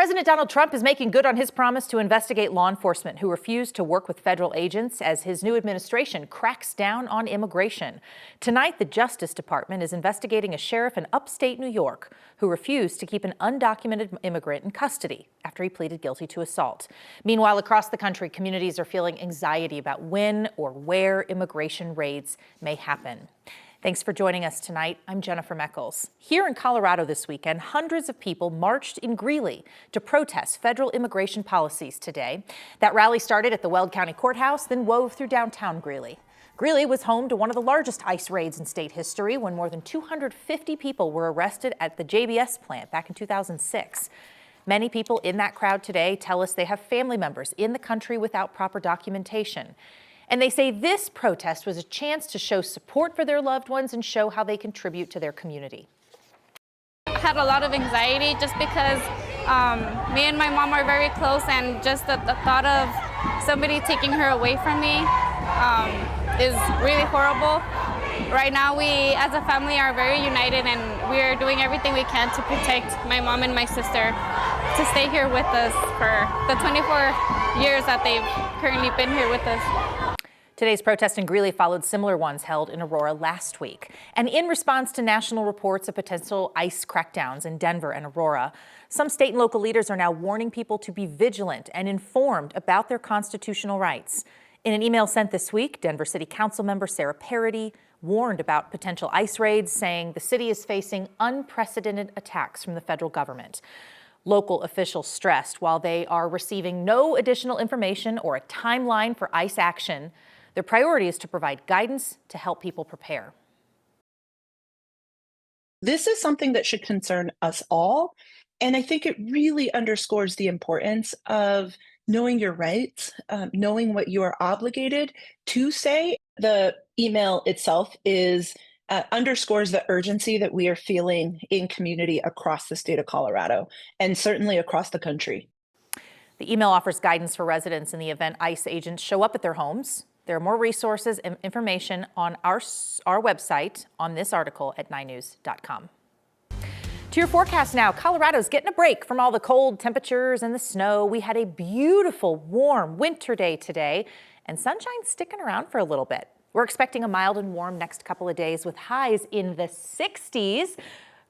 President Donald Trump is making good on his promise to investigate law enforcement who refuse to work with federal agents as his new administration cracks down on immigration. Tonight, the Justice Department is investigating a sheriff in upstate New York who refused to keep an undocumented immigrant in custody after he pleaded guilty to assault. Meanwhile, across the country, communities are feeling anxiety about when or where immigration raids may happen. Thanks for joining us tonight. I'm Jennifer Meckles. Here in Colorado this weekend, hundreds of people marched in Greeley to protest federal immigration policies today. That rally started at the Weld County Courthouse, then wove through downtown Greeley. Greeley was home to one of the largest ICE raids in state history when more than 250 people were arrested at the JBS plant back in 2006. Many people in that crowd today tell us they have family members in the country without proper documentation. And they say this protest was a chance to show support for their loved ones and show how they contribute to their community. I had a lot of anxiety just because me and my mom are very close, and just the thought of somebody taking her away from me is really horrible. Right now, we as a family are very united, and we are doing everything we can to protect my mom and my sister to stay here with us for the 24 years that they've currently been here with us. Today's protest in Greeley followed similar ones held in Aurora last week. And in response to national reports of potential ICE crackdowns in Denver and Aurora, some state and local leaders are now warning people to be vigilant and informed about their constitutional rights. In an email sent this week, Denver City Council member Sarah Parody warned about potential ICE raids, saying the city is facing unprecedented attacks from the federal government. Local officials stressed while they are receiving no additional information or a timeline for ICE action, their priority is to provide guidance to help people prepare. This is something that should concern us all. And I think it really underscores the importance of knowing your rights, knowing what you are obligated to say. The email itself underscores the urgency that we are feeling in community across the state of Colorado and certainly across the country. The email offers guidance for residents in the event ICE agents show up at their homes. There are more resources and information on our website on this article at 9news.com. To your forecast now, Colorado's getting a break from all the cold temperatures and the snow. We had a beautiful, warm winter day today, and sunshine sticking around for a little bit. We're expecting a mild and warm next couple of days with highs in the 60s.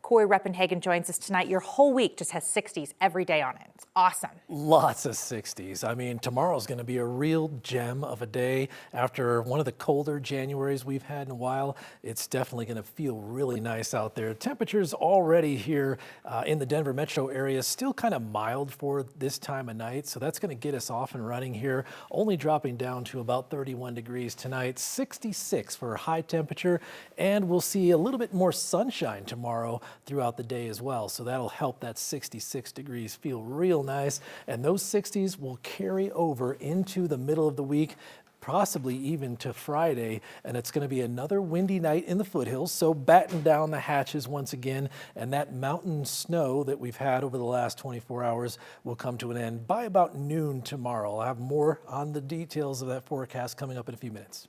Corey Reppenhagen joins us tonight. Your whole week just has 60s every day on it. It's awesome. Lots of 60s. I mean, tomorrow's going to be a real gem of a day. After one of the colder Januaries we've had in a while, it's definitely going to feel really nice out there. Temperatures already here in the Denver metro area still kind of mild for this time of night, so that's going to get us off and running here, only dropping down to about 31 degrees tonight, 66 for high temperature, and we'll see a little bit more sunshine tomorrow throughout the day as well. So that'll help that 66 degrees feel real nice. And those 60s will carry over into the middle of the week, possibly even to Friday. And it's going to be another windy night in the foothills. So batten down the hatches once again. And that mountain snow that we've had over the last 24 hours will come to an end by about noon tomorrow. I'll have more on the details of that forecast coming up in a few minutes.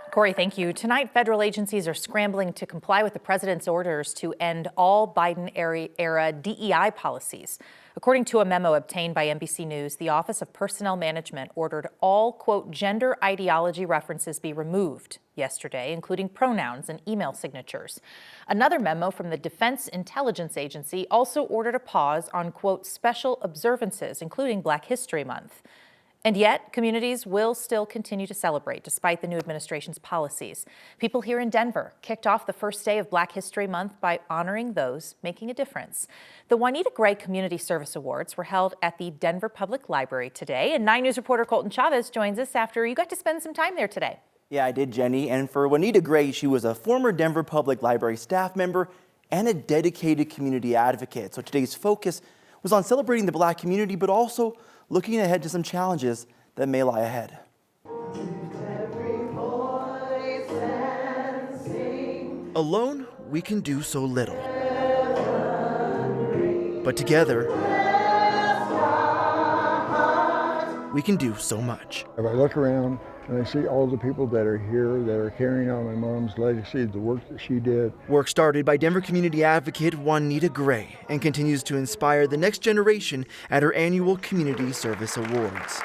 Corey, thank you. Tonight, federal agencies are scrambling to comply with the president's orders to end all Biden-era DEI policies. According to a memo obtained by NBC News, the Office of Personnel Management ordered all, quote, gender ideology references be removed yesterday, including pronouns and email signatures. Another memo from the Defense Intelligence Agency also ordered a pause on, quote, special observances, including Black History Month. And yet, communities will still continue to celebrate despite the new administration's policies. People here in Denver kicked off the first day of Black History Month by honoring those making a difference. The Juanita Gray Community Service Awards were held at the Denver Public Library today, and 9 News reporter Colton Chavez joins us after you got to spend some time there today. Yeah, I did, Jenny. And for Juanita Gray, she was a former Denver Public Library staff member and a dedicated community advocate. So today's focus was on celebrating the Black community, but also looking ahead to some challenges that may lie ahead. Alone, we can do so little. But together, we can do so much. If I look around And I see all the people that are here that are carrying on my mom's legacy, the work that she did. Work started by Denver community advocate Juanita Gray and continues to inspire the next generation at her annual Community Service Awards.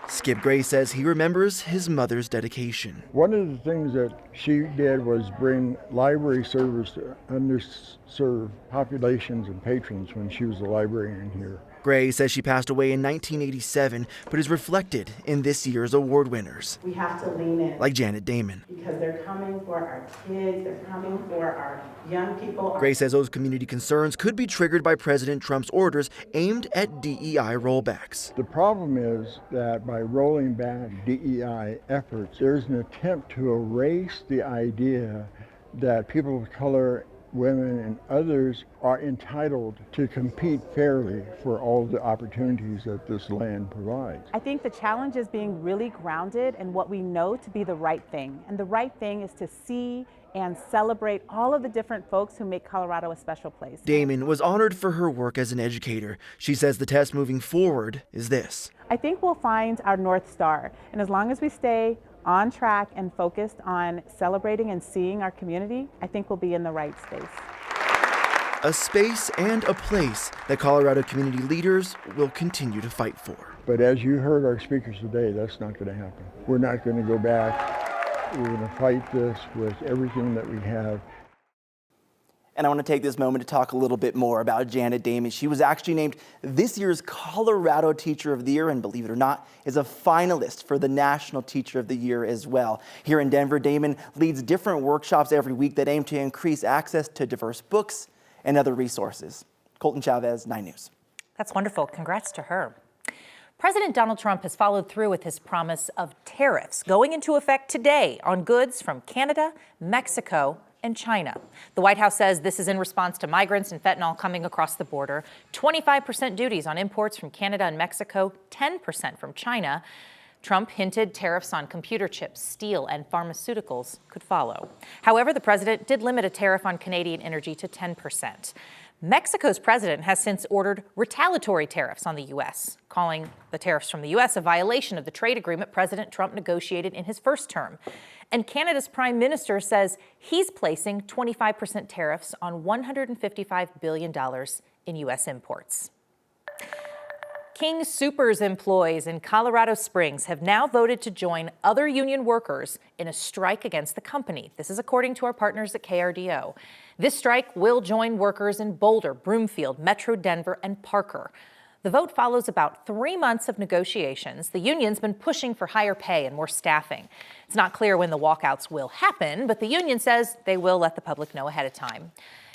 Skip Gray says he remembers his mother's dedication. One of the things that she did was bring library service to underserved populations and patrons when she was a librarian here. Gray says she passed away in 1987, but is reflected in this year's award winners. We have to lean in. Like Janet Damon. Because they're coming for our kids, they're coming for our young people. Gray says those community concerns could be triggered by President Trump's orders aimed at DEI rollbacks. The problem is that by rolling back DEI efforts, there's an attempt to erase the idea that people of color, women, and others are entitled to compete fairly for all the opportunities that this land provides. I think the challenge is being really grounded in what we know to be the right thing. And the right thing is to see and celebrate all of the different folks who make Colorado a special place. Damon was honored for her work as an educator. She says the test moving forward is this. I think we'll find our North Star. And as long as we stay on track and focused on celebrating and seeing our community, I think we'll be in the right space. A space and a place that Colorado community leaders will continue to fight for. But as you heard our speakers today, that's not going to happen. We're not going to go back. We're going to fight this with everything that we have. And I want to take this moment to talk a little bit more about Janet Damon. She was actually named this year's Colorado Teacher of the Year, and believe it or not, is a finalist for the National Teacher of the Year as well. Here in Denver, Damon leads different workshops every week that aim to increase access to diverse books and other resources. Colton Chavez, 9 News. That's wonderful. Congrats to her. President Donald Trump has followed through with his promise of tariffs going into effect today on goods from Canada, Mexico, and China. The White House says this is in response to migrants and fentanyl coming across the border. 25% duties on imports from Canada and Mexico, 10% from China. Trump hinted tariffs on computer chips, steel, and pharmaceuticals could follow. However, the president did limit a tariff on Canadian energy to 10%. Mexico's president has since ordered retaliatory tariffs on the U.S., calling the tariffs from the U.S. a violation of the trade agreement President Trump negotiated in his first term. And Canada's prime minister says he's placing 25% tariffs on $155 billion in U.S. imports. King Soopers employees in Colorado Springs have now voted to join other union workers in a strike against the company. This is according to our partners at KRDO. This strike will join workers in Boulder, Broomfield, Metro Denver, and Parker. The vote follows about 3 months of negotiations. The union's been pushing for higher pay and more staffing. It's not clear when the walkouts will happen, but the union says they will let the public know ahead of time.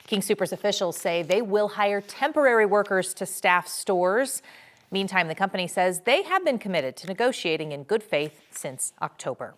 King Soopers officials say they will hire temporary workers to staff stores. Meantime, the company says they have been committed to negotiating in good faith since October.